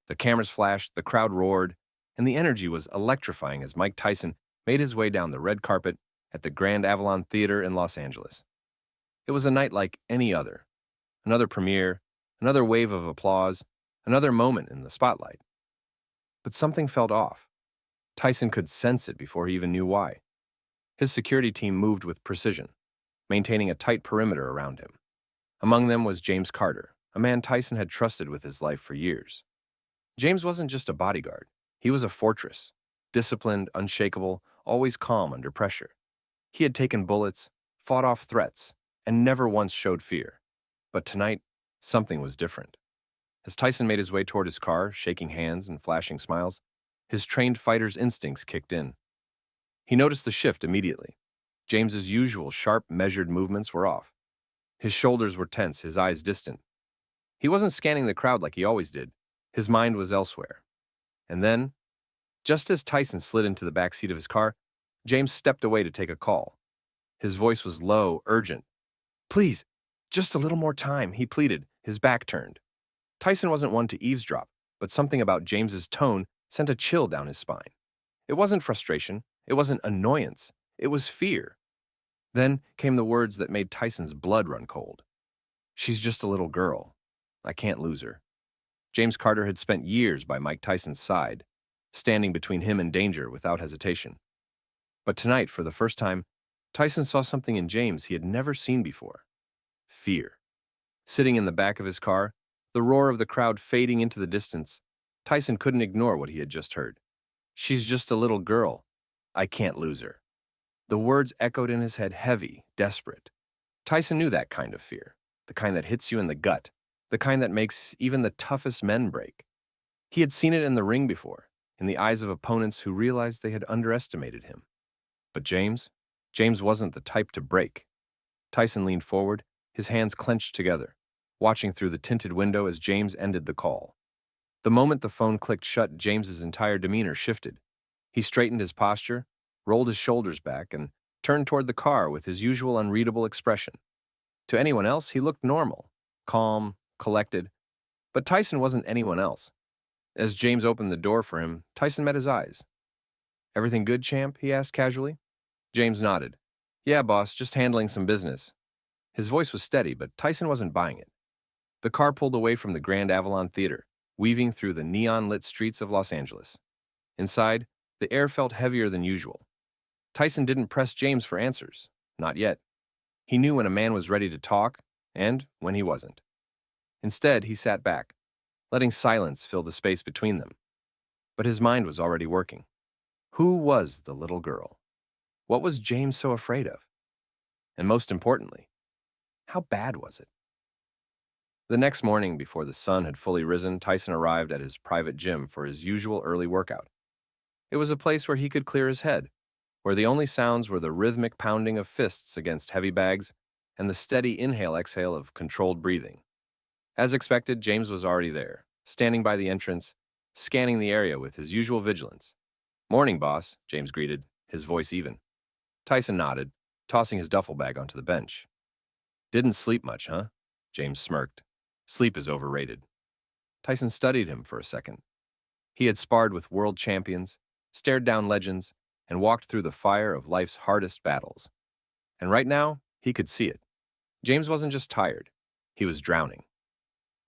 The cameras flashed, the crowd roared, and the energy was electrifying as Mike Tyson made his way down the red carpet at the Grand Avalon Theater in Los Angeles. It was a night like any other. Another premiere, another wave of applause, another moment in the spotlight. But something felt off. Tyson could sense it before he even knew why. His security team moved with precision, maintaining a tight perimeter around him. Among them was James Carter, a man Tyson had trusted with his life for years. James wasn't just a bodyguard. He was a fortress, disciplined, unshakable, always calm under pressure. He had taken bullets, fought off threats, and never once showed fear. But tonight, something was different. As Tyson made his way toward his car, shaking hands and flashing smiles, his trained fighter's instincts kicked in. He noticed the shift immediately. James's usual sharp, measured movements were off. His shoulders were tense, his eyes distant. He wasn't scanning the crowd like he always did. His mind was elsewhere. And then, just as Tyson slid into the back seat of his car, James stepped away to take a call. His voice was low, urgent. "Please, just a little more time," he pleaded, his back turned. Tyson wasn't one to eavesdrop, but something about James's tone sent a chill down his spine. It wasn't frustration, it wasn't annoyance, it was fear. Then came the words that made Tyson's blood run cold. "She's just a little girl. I can't lose her." James Carter had spent years by Mike Tyson's side, standing between him and danger without hesitation. But tonight, for the first time, Tyson saw something in James he had never seen before. Fear. Sitting in the back of his car, the roar of the crowd fading into the distance, Tyson couldn't ignore what he had just heard. "She's just a little girl. I can't lose her." The words echoed in his head, heavy, desperate. Tyson knew that kind of fear, the kind that hits you in the gut, the kind that makes even the toughest men break. He had seen it in the ring before, in the eyes of opponents who realized they had underestimated him. But James wasn't the type to break. Tyson leaned forward, his hands clenched together, watching through the tinted window as James ended the call. The moment the phone clicked shut, James's entire demeanor shifted. He straightened his posture, rolled his shoulders back, and turned toward the car with his usual unreadable expression. To anyone else, he looked normal, calm, collected. But Tyson wasn't anyone else. As James opened the door for him, Tyson met his eyes. "Everything good, champ?" he asked casually. James nodded. "Yeah, boss, just handling some business." His voice was steady, but Tyson wasn't buying it. The car pulled away from the Grand Avalon Theater, weaving through the neon-lit streets of Los Angeles. Inside, the air felt heavier than usual. Tyson didn't press James for answers. Not yet. He knew when a man was ready to talk, and when he wasn't. Instead, he sat back, letting silence fill the space between them. But his mind was already working. Who was the little girl? What was James so afraid of? And most importantly, how bad was it? The next morning, before the sun had fully risen, Tyson arrived at his private gym for his usual early workout. It was a place where he could clear his head, where the only sounds were the rhythmic pounding of fists against heavy bags and the steady inhale-exhale of controlled breathing. As expected, James was already there, standing by the entrance, scanning the area with his usual vigilance. "Morning, boss," James greeted, his voice even. Tyson nodded, tossing his duffel bag onto the bench. "Didn't sleep much, huh?" James smirked. "Sleep is overrated." Tyson studied him for a second. He had sparred with world champions, stared down legends, and walked through the fire of life's hardest battles. And right now, he could see it. James wasn't just tired. He was drowning.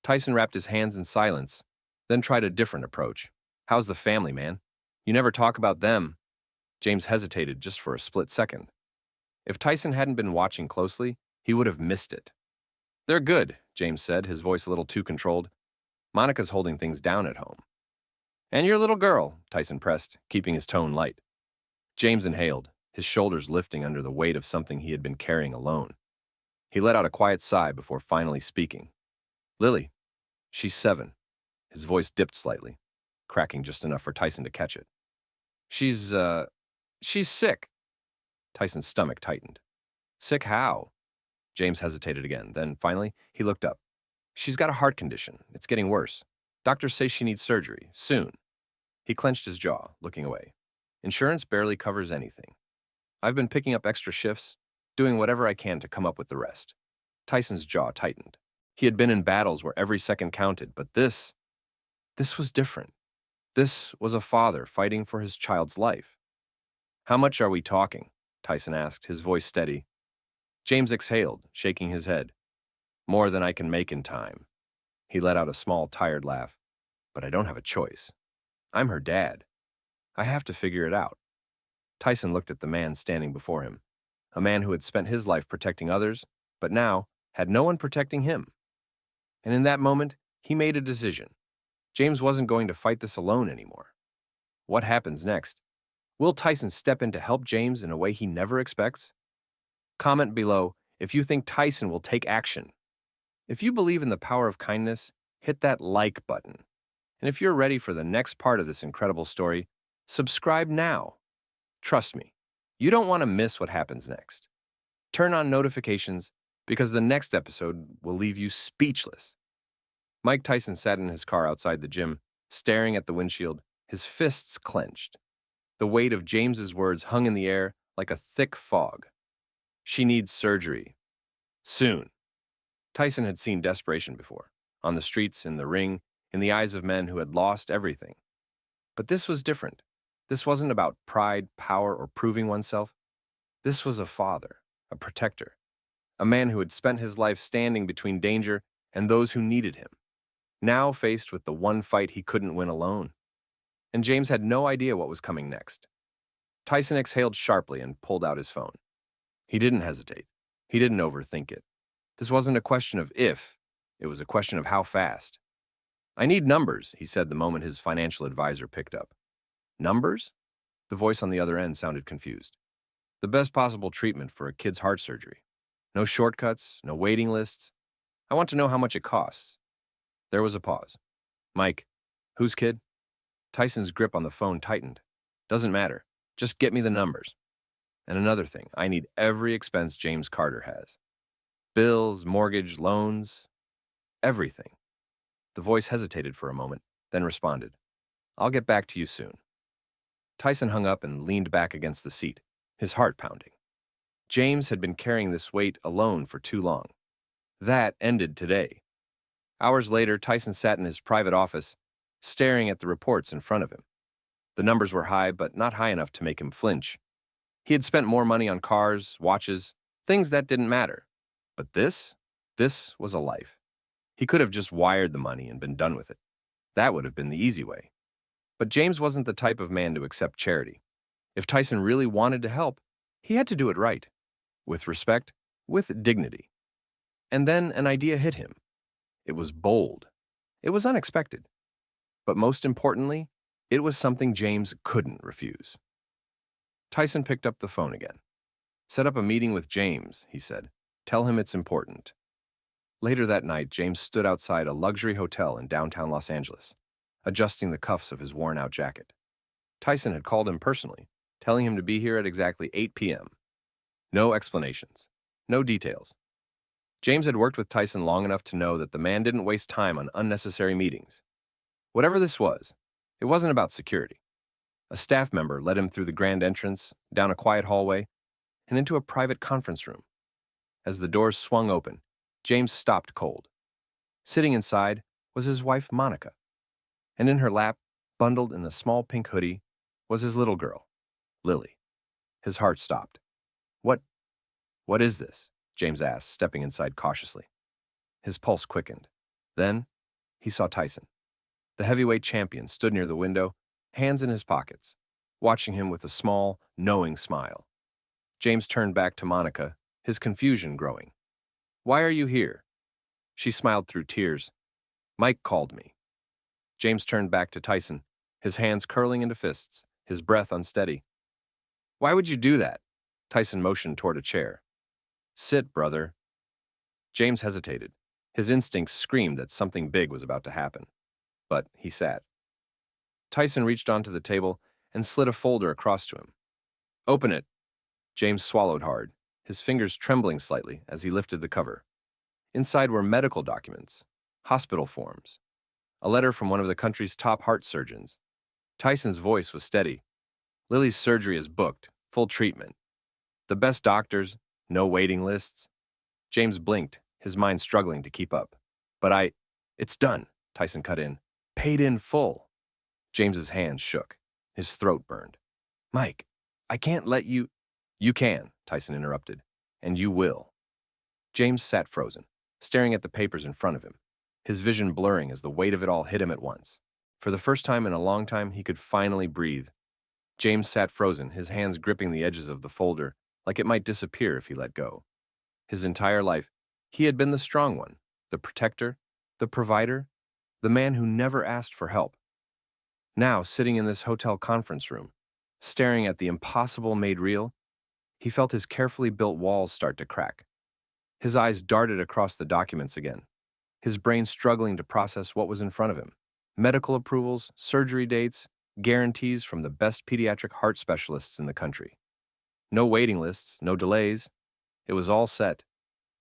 Tyson wrapped his hands in silence, then tried a different approach. "How's the family, man? You never talk about them." James hesitated just for a split second. If Tyson hadn't been watching closely, he would have missed it. "They're good," James said, his voice a little too controlled. "Monica's holding things down at home." "And your little girl," Tyson pressed, keeping his tone light. James inhaled, his shoulders lifting under the weight of something he had been carrying alone. He let out a quiet sigh before finally speaking. "Lily, she's 7. His voice dipped slightly, cracking just enough for Tyson to catch it. She's sick." Tyson's stomach tightened. "Sick how?" James hesitated again. Then, finally, he looked up. "She's got a heart condition. It's getting worse. Doctors say she needs surgery. Soon." He clenched his jaw, looking away. "Insurance barely covers anything. I've been picking up extra shifts, doing whatever I can to come up with the rest." Tyson's jaw tightened. He had been in battles where every second counted, but this This was different. This was a father fighting for his child's life. How much are we talking? Tyson asked, his voice steady. James exhaled, shaking his head. More than I can make in time. He let out a small, tired laugh. But I don't have a choice. I'm her dad. I have to figure it out. Tyson looked at the man standing before him, a man who had spent his life protecting others, but now had no one protecting him. And in that moment, he made a decision. James wasn't going to fight this alone anymore. What happens next? Will Tyson step in to help James in a way he never expects? Comment below if you think Tyson will take action. If you believe in the power of kindness, hit that like button. And if you're ready for the next part of this incredible story, subscribe now. Trust me, you don't want to miss what happens next. Turn on notifications because the next episode will leave you speechless. Mike Tyson sat in his car outside the gym, staring at the windshield, his fists clenched. The weight of James's words hung in the air like a thick fog. She needs surgery. Soon. Tyson had seen desperation before, on the streets, in the ring, in the eyes of men who had lost everything. But this was different. This wasn't about pride, power, or proving oneself. This was a father, a protector, a man who had spent his life standing between danger and those who needed him, now faced with the one fight he couldn't win alone. And James had no idea what was coming next. Tyson exhaled sharply and pulled out his phone. He didn't hesitate. He didn't overthink it. This wasn't a question of if, it was a question of how fast. I need numbers, he said the moment his financial advisor picked up. Numbers? The voice on the other end sounded confused. The best possible treatment for a kid's heart surgery. No shortcuts, no waiting lists. I want to know how much it costs. There was a pause. Mike, whose kid? Tyson's grip on the phone tightened. Doesn't matter. Just get me the numbers. And another thing, I need every expense James Carter has. Bills, mortgage, loans, everything. The voice hesitated for a moment, then responded, I'll get back to you soon. Tyson hung up and leaned back against the seat, his heart pounding. James had been carrying this weight alone for too long. That ended today. Hours later, Tyson sat in his private office, staring at the reports in front of him. The numbers were high, but not high enough to make him flinch. He had spent more money on cars, watches, things that didn't matter. But this was a life. He could have just wired the money and been done with it. That would have been the easy way. But James wasn't the type of man to accept charity. If Tyson really wanted to help, he had to do it right, with respect, with dignity. And then an idea hit him. It was bold. It was unexpected. But most importantly, it was something James couldn't refuse. Tyson picked up the phone again. Set up a meeting with James, he said. Tell him it's important. Later that night, James stood outside a luxury hotel in downtown Los Angeles, adjusting the cuffs of his worn-out jacket. Tyson had called him personally, telling him to be here at exactly 8 p.m. No explanations, no details. James had worked with Tyson long enough to know that the man didn't waste time on unnecessary meetings. Whatever this was, it wasn't about security. A staff member led him through the grand entrance, down a quiet hallway, and into a private conference room. As the doors swung open, James stopped cold. Sitting inside was his wife, Monica, and in her lap, bundled in a small pink hoodie, was his little girl, Lily. His heart stopped. What is this? James asked, stepping inside cautiously. His pulse quickened. Then, he saw Tyson. The heavyweight champion stood near the window, hands in his pockets, watching him with a small, knowing smile. James turned back to Monica, his confusion growing. Why are you here? She smiled through tears. Mike called me. James turned back to Tyson, his hands curling into fists, his breath unsteady. Why would you do that? Tyson motioned toward a chair. Sit, brother. James hesitated. His instincts screamed that something big was about to happen. But he sat. Tyson reached onto the table and slid a folder across to him. Open it. James swallowed hard, his fingers trembling slightly as he lifted the cover. Inside were medical documents, hospital forms, a letter from one of the country's top heart surgeons. Tyson's voice was steady. Lily's surgery is booked, full treatment. The best doctors, no waiting lists. James blinked, his mind struggling to keep up. It's done, Tyson cut in. Paid in full. James's hands shook. His throat burned. Mike, I can't let you. You can, Tyson interrupted. And you will. James sat frozen, staring at the papers in front of him, his vision blurring as the weight of it all hit him at once. For the first time in a long time, he could finally breathe. James sat frozen, his hands gripping the edges of the folder like it might disappear if he let go. His entire life, he had been the strong one, the protector, the provider, the man who never asked for help. Now, sitting in this hotel conference room, staring at the impossible made real, he felt his carefully built walls start to crack. His eyes darted across the documents again, his brain struggling to process what was in front of him. Medical approvals, surgery dates, guarantees from the best pediatric heart specialists in the country. No waiting lists, no delays. It was all set,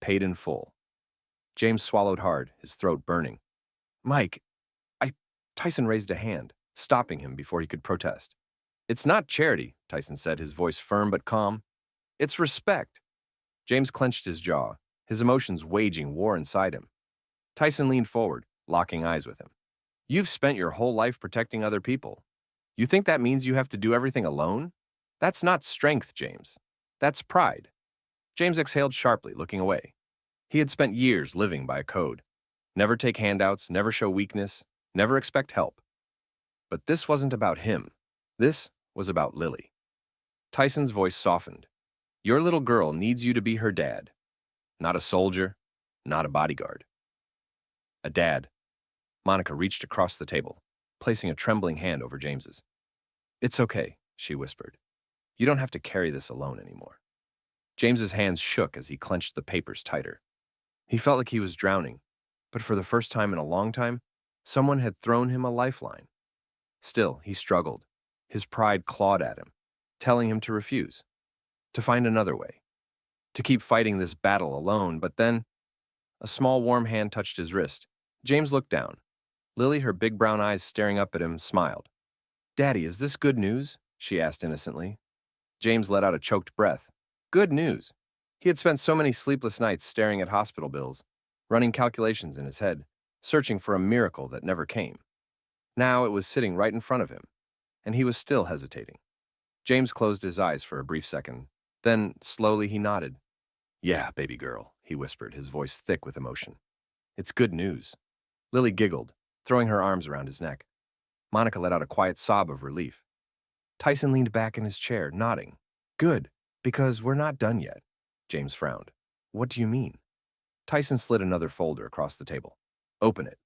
paid in full. James swallowed hard, his throat burning. Mike, Tyson raised a hand, stopping him before he could protest. It's not charity, Tyson said, his voice firm but calm. It's respect. James clenched his jaw, his emotions waging war inside him. Tyson leaned forward, locking eyes with him. You've spent your whole life protecting other people. You think that means you have to do everything alone? That's not strength, James. That's pride. James exhaled sharply, looking away. He had spent years living by a code. Never take handouts, never show weakness, never expect help. But this wasn't about him. This was about Lily. Tyson's voice softened. Your little girl needs you to be her dad. Not a soldier, not a bodyguard. A dad. Monica reached across the table, placing a trembling hand over James's. It's okay, she whispered. You don't have to carry this alone anymore. James's hands shook as he clenched the papers tighter. He felt like he was drowning, but for the first time in a long time, someone had thrown him a lifeline. Still, he struggled. His pride clawed at him, telling him to refuse, to find another way, to keep fighting this battle alone. But then, a small warm hand touched his wrist. James looked down. Lily, her big brown eyes staring up at him, smiled. Daddy, is this good news? She asked innocently. James let out a choked breath. Good news. He had spent so many sleepless nights staring at hospital bills, running calculations in his head, searching for a miracle that never came. Now it was sitting right in front of him, and he was still hesitating. James closed his eyes for a brief second. Then, slowly, he nodded. Yeah, baby girl, he whispered, his voice thick with emotion. It's good news. Lily giggled, throwing her arms around his neck. Monica let out a quiet sob of relief. Tyson leaned back in his chair, nodding. Good, because we're not done yet. James frowned. What do you mean? Tyson slid another folder across the table. Open it.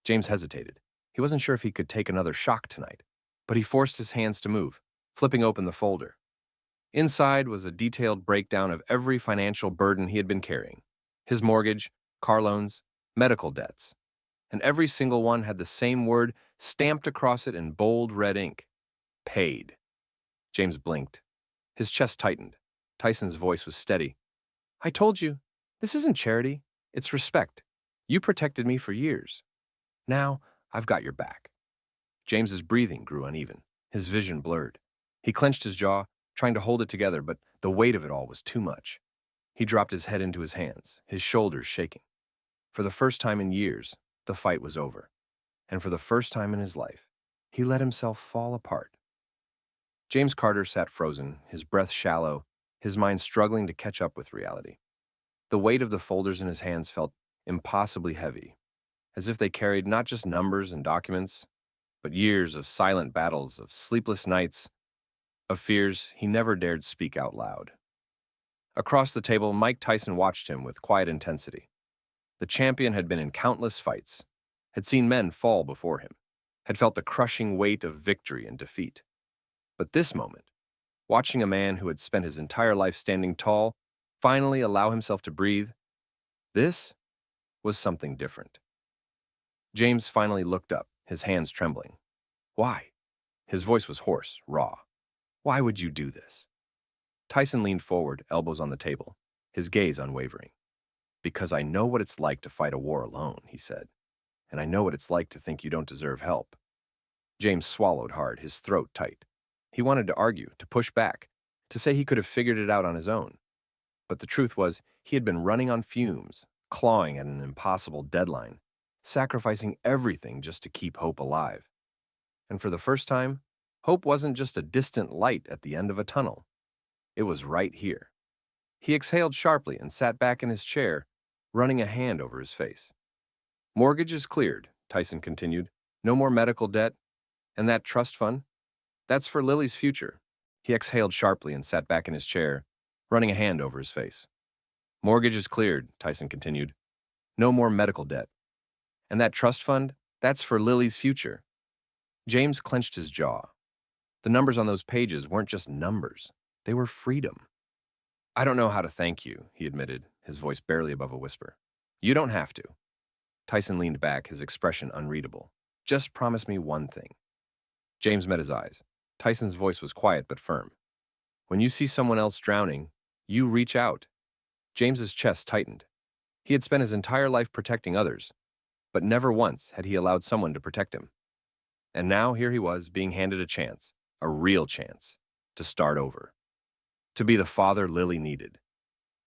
James hesitated. He wasn't sure if he could take another shock tonight, but he forced his hands to move, flipping open the folder. Inside was a detailed breakdown of every financial burden he had been carrying. His mortgage, car loans, medical debts. And every single one had the same word stamped across it in bold red ink. Paid. James blinked. His chest tightened. Tyson's voice was steady. I told you, this isn't charity. It's respect. You protected me for years. Now, I've got your back. James's breathing grew uneven. His vision blurred. He clenched his jaw, trying to hold it together, but the weight of it all was too much. He dropped his head into his hands, his shoulders shaking. For the first time in years, the fight was over. And for the first time in his life, he let himself fall apart. James Carter sat frozen, his breath shallow, his mind struggling to catch up with reality. The weight of the folders in his hands felt impossibly heavy, as if they carried not just numbers and documents, but years of silent battles, of sleepless nights, of fears he never dared speak out loud. Across the table, Mike Tyson watched him with quiet intensity. The champion had been in countless fights, had seen men fall before him, had felt the crushing weight of victory and defeat. But this moment, watching a man who had spent his entire life standing tall finally allow himself to breathe, this was something different. James finally looked up, his hands trembling. Why? His voice was hoarse, raw. Why would you do this? Tyson leaned forward, elbows on the table, his gaze unwavering. Because I know what it's like to fight a war alone, he said, and I know what it's like to think you don't deserve help. James swallowed hard, his throat tight. He wanted to argue, to push back, to say he could have figured it out on his own. But the truth was, he had been running on fumes, clawing at an impossible deadline, sacrificing everything just to keep hope alive. And for the first time, hope wasn't just a distant light at the end of a tunnel. It was right here. He exhaled sharply and sat back in his chair, running a hand over his face. Mortgage is cleared, Tyson continued. No more medical debt. And that trust fund? That's for Lily's future. He exhaled sharply and sat back in his chair, running a hand over his face. Mortgage is cleared, Tyson continued. No more medical debt. And that trust fund? That's for Lily's future. James clenched his jaw. The numbers on those pages weren't just numbers. They were freedom. I don't know how to thank you, he admitted, his voice barely above a whisper. You don't have to. Tyson leaned back, his expression unreadable. Just promise me one thing. James met his eyes. Tyson's voice was quiet but firm. When you see someone else drowning, you reach out. James's chest tightened. He had spent his entire life protecting others, but never once had he allowed someone to protect him. And now here he was, being handed a chance, a real chance, to start over. To be the father Lily needed.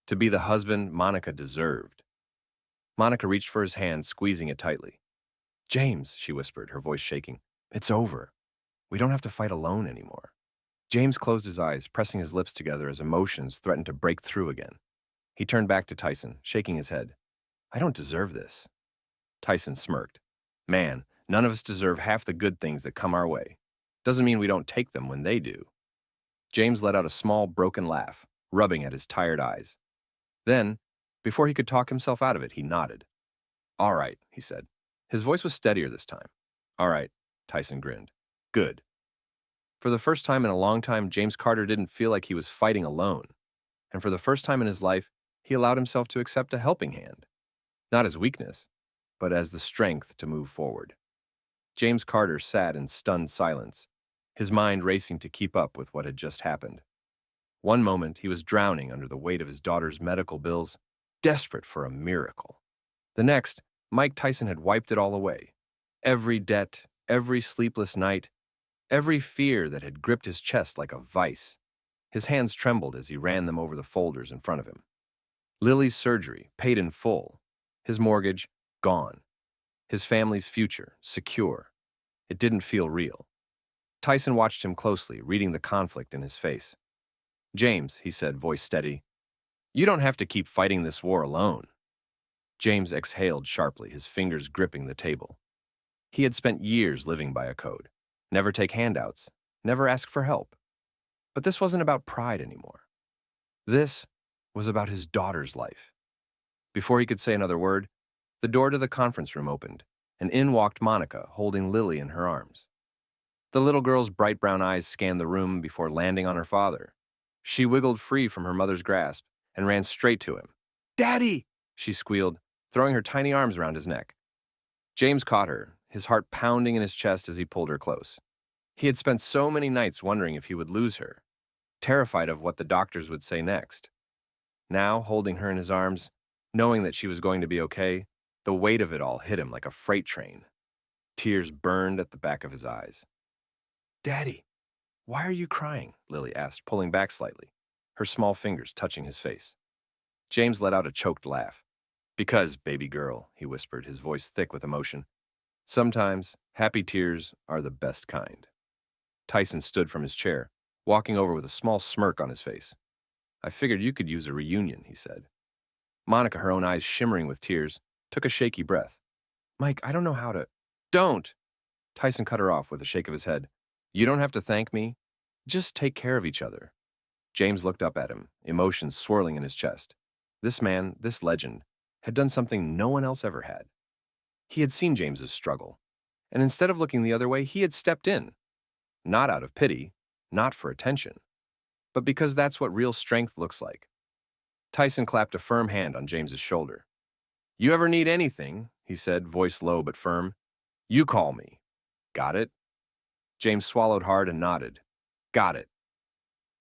To be the husband Monica deserved. Monica reached for his hand, squeezing it tightly. James, she whispered, her voice shaking, it's over. We don't have to fight alone anymore. James closed his eyes, pressing his lips together as emotions threatened to break through again. He turned back to Tyson, shaking his head. I don't deserve this. Tyson smirked. Man, none of us deserve half the good things that come our way. Doesn't mean we don't take them when they do. James let out a small, broken laugh, rubbing at his tired eyes. Then, before he could talk himself out of it, he nodded. All right, he said. His voice was steadier this time. All right, Tyson grinned. Good. For the first time in a long time, James Carter didn't feel like he was fighting alone. And for the first time in his life, he allowed himself to accept a helping hand. Not as weakness, but as the strength to move forward. James Carter sat in stunned silence, his mind racing to keep up with what had just happened. One moment, he was drowning under the weight of his daughter's medical bills, desperate for a miracle. The next, Mike Tyson had wiped it all away. Every debt, every sleepless night, every fear that had gripped his chest like a vice. His hands trembled as he ran them over the folders in front of him. Lily's surgery, paid in full. His mortgage, gone. His family's future, secure. It didn't feel real. Tyson watched him closely, reading the conflict in his face. James, he said, voice steady, you don't have to keep fighting this war alone. James exhaled sharply, his fingers gripping the table. He had spent years living by a code. Never take handouts, never ask for help. But this wasn't about pride anymore. This was about his daughter's life. Before he could say another word, the door to the conference room opened, and in walked Monica, holding Lily in her arms. The little girl's bright brown eyes scanned the room before landing on her father. She wiggled free from her mother's grasp and ran straight to him. Daddy! She squealed, throwing her tiny arms around his neck. James caught her, his heart pounding in his chest as he pulled her close. He had spent so many nights wondering if he would lose her, terrified of what the doctors would say next. Now, holding her in his arms, knowing that she was going to be okay, the weight of it all hit him like a freight train. Tears burned at the back of his eyes. Daddy, why are you crying? Lily asked, pulling back slightly, her small fingers touching his face. James let out a choked laugh. Because, baby girl, he whispered, his voice thick with emotion, sometimes happy tears are the best kind. Tyson stood from his chair, walking over with a small smirk on his face. I figured you could use a reunion, he said. Monica, her own eyes shimmering with tears, took a shaky breath. Mike, I don't know how to... Don't! Tyson cut her off with a shake of his head. You don't have to thank me. Just take care of each other. James looked up at him, emotions swirling in his chest. This man, this legend, had done something no one else ever had. He had seen James's struggle, and instead of looking the other way, he had stepped in. Not out of pity, not for attention, but because that's what real strength looks like. Tyson clapped a firm hand on James's shoulder. You ever need anything, he said, voice low but firm, you call me. Got it? James swallowed hard and nodded. Got it.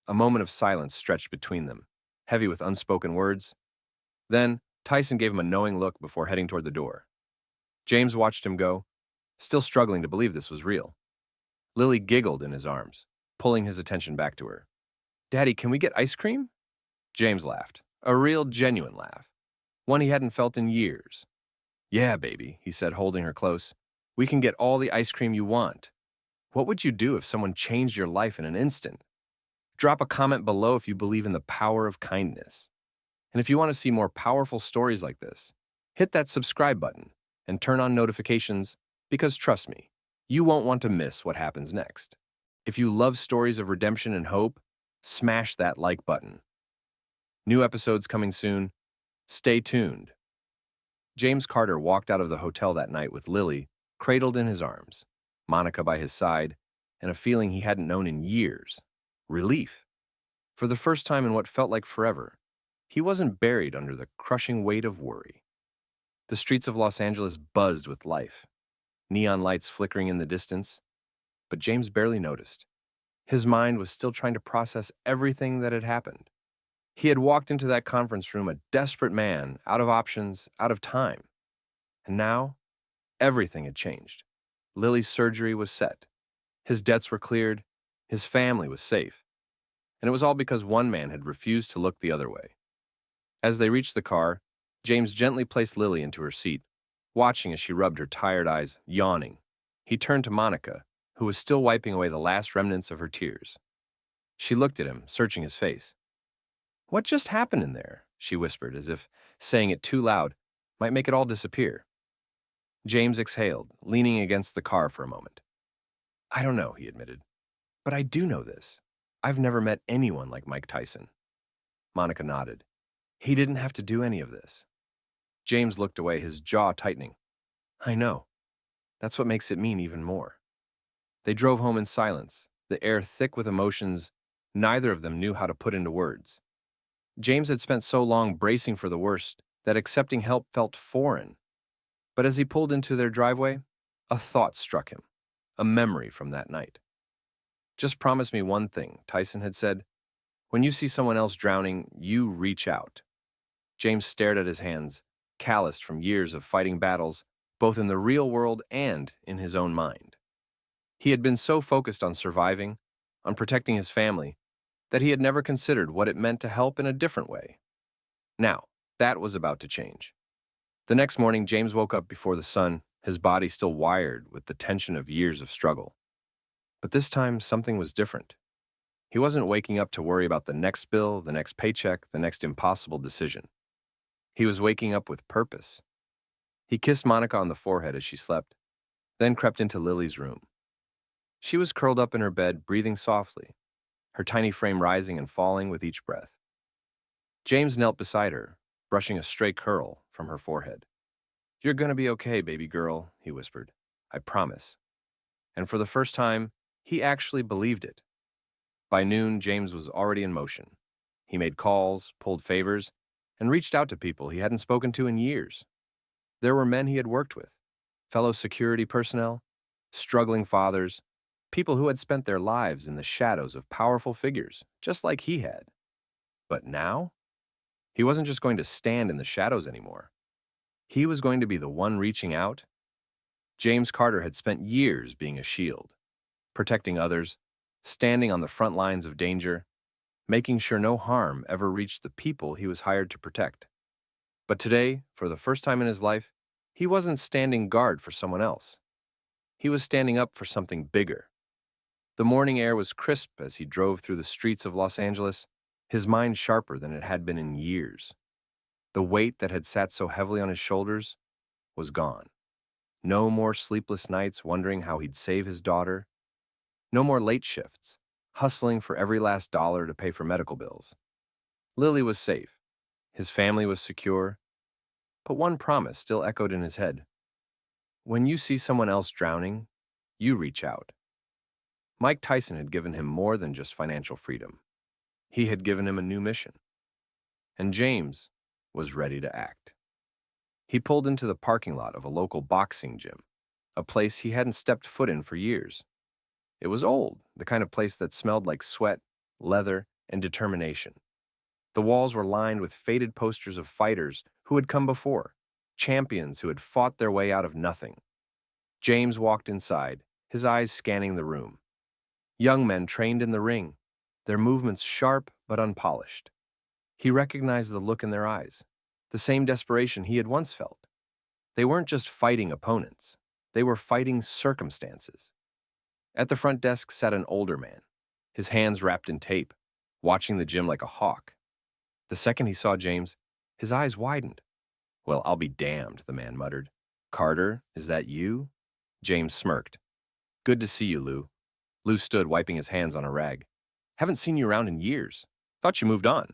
A moment of silence stretched between them, heavy with unspoken words. Then, Tyson gave him a knowing look before heading toward the door. James watched him go, still struggling to believe this was real. Lily giggled in his arms, pulling his attention back to her. Daddy, can we get ice cream? James laughed, a real, genuine laugh, one he hadn't felt in years. Yeah, baby, he said, holding her close. We can get all the ice cream you want. What would you do if someone changed your life in an instant? Drop a comment below if you believe in the power of kindness. And if you want to see more powerful stories like this, hit that subscribe button and turn on notifications because trust me, you won't want to miss what happens next. If you love stories of redemption and hope, smash that like button. New episodes coming soon. Stay tuned. James Carter walked out of the hotel that night with Lily cradled in his arms, Monica by his side, and a feeling he hadn't known in years. Relief. For the first time in what felt like forever, he wasn't buried under the crushing weight of worry. The streets of Los Angeles buzzed with life, neon lights flickering in the distance, but James barely noticed. His mind was still trying to process everything that had happened. He had walked into that conference room a desperate man, out of options, out of time. And now, everything had changed. Lily's surgery was set. His debts were cleared. His family was safe. And it was all because one man had refused to look the other way. As they reached the car, James gently placed Lily into her seat, watching as she rubbed her tired eyes, yawning. He turned to Monica, who was still wiping away the last remnants of her tears. She looked at him, searching his face. What just happened in there? She whispered, as if saying it too loud might make it all disappear. James exhaled, leaning against the car for a moment. I don't know, he admitted. But I do know this. I've never met anyone like Mike Tyson. Monica nodded. He didn't have to do any of this. James looked away, his jaw tightening. I know. That's what makes it mean even more. They drove home in silence, the air thick with emotions neither of them knew how to put into words. James had spent so long bracing for the worst that accepting help felt foreign. But as he pulled into their driveway, a thought struck him, a memory from that night. Just promise me one thing, Tyson had said. When you see someone else drowning, you reach out. James stared at his hands, calloused from years of fighting battles, both in the real world and in his own mind. He had been so focused on surviving, on protecting his family, that he had never considered what it meant to help in a different way. Now, that was about to change. The next morning, James woke up before the sun, his body still wired with the tension of years of struggle. But this time, something was different. He wasn't waking up to worry about the next bill, the next paycheck, the next impossible decision. He was waking up with purpose. He kissed Monica on the forehead as she slept, then crept into Lily's room. She was curled up in her bed, breathing softly, her tiny frame rising and falling with each breath. James knelt beside her, brushing a stray curl from her forehead. You're gonna be okay, baby girl, he whispered. I promise. And for the first time, he actually believed it. By noon, James was already in motion. He made calls, pulled favors, and reached out to people he hadn't spoken to in years. There were men he had worked with, fellow security personnel, struggling fathers, people who had spent their lives in the shadows of powerful figures, just like he had. But now, he wasn't just going to stand in the shadows anymore. He was going to be the one reaching out. James Carter had spent years being a shield, protecting others, standing on the front lines of danger, making sure no harm ever reached the people he was hired to protect. But today, for the first time in his life, he wasn't standing guard for someone else. He was standing up for something bigger. The morning air was crisp as he drove through the streets of Los Angeles, his mind sharper than it had been in years. The weight that had sat so heavily on his shoulders was gone. No more sleepless nights wondering how he'd save his daughter. No more late shifts, hustling for every last dollar to pay for medical bills. Lily was safe. His family was secure. But one promise still echoed in his head. When you see someone else drowning, you reach out. Mike Tyson had given him more than just financial freedom. He had given him a new mission. And James was ready to act. He pulled into the parking lot of a local boxing gym, a place he hadn't stepped foot in for years. It was old, the kind of place that smelled like sweat, leather, and determination. The walls were lined with faded posters of fighters who had come before, champions who had fought their way out of nothing. James walked inside, his eyes scanning the room. Young men trained in the ring, their movements sharp but unpolished. He recognized the look in their eyes, the same desperation he had once felt. They weren't just fighting opponents, they were fighting circumstances. At the front desk sat an older man, his hands wrapped in tape, watching the gym like a hawk. The second he saw James, his eyes widened. Well, I'll be damned, the man muttered. Carter, is that you? James smirked. Good to see you, Lou. Lou stood, wiping his hands on a rag. Haven't seen you around in years. Thought you moved on.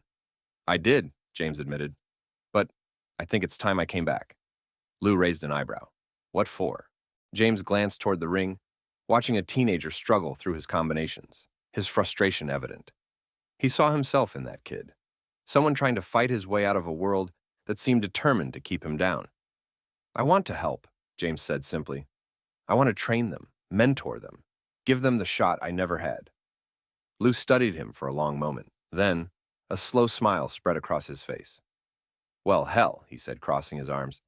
I did, James admitted. But I think it's time I came back. Lou raised an eyebrow. What for? James glanced toward the ring, watching a teenager struggle through his combinations, his frustration evident. He saw himself in that kid, someone trying to fight his way out of a world that seemed determined to keep him down. I want to help, James said simply. I want to train them, mentor them, give them the shot I never had. Lou studied him for a long moment. Then, a slow smile spread across his face. Well, hell, he said, crossing his arms.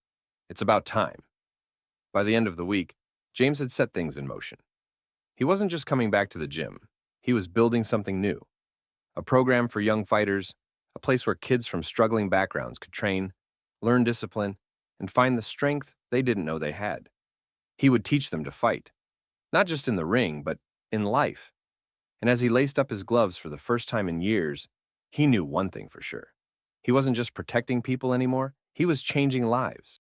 It's about time. By the end of the week, James had set things in motion. He wasn't just coming back to the gym. He was building something new. A program for young fighters, a place where kids from struggling backgrounds could train, learn discipline, and find the strength they didn't know they had. He would teach them to fight, not just in the ring, but in life. And as he laced up his gloves for the first time in years, he knew one thing for sure. He wasn't just protecting people anymore, he was changing lives.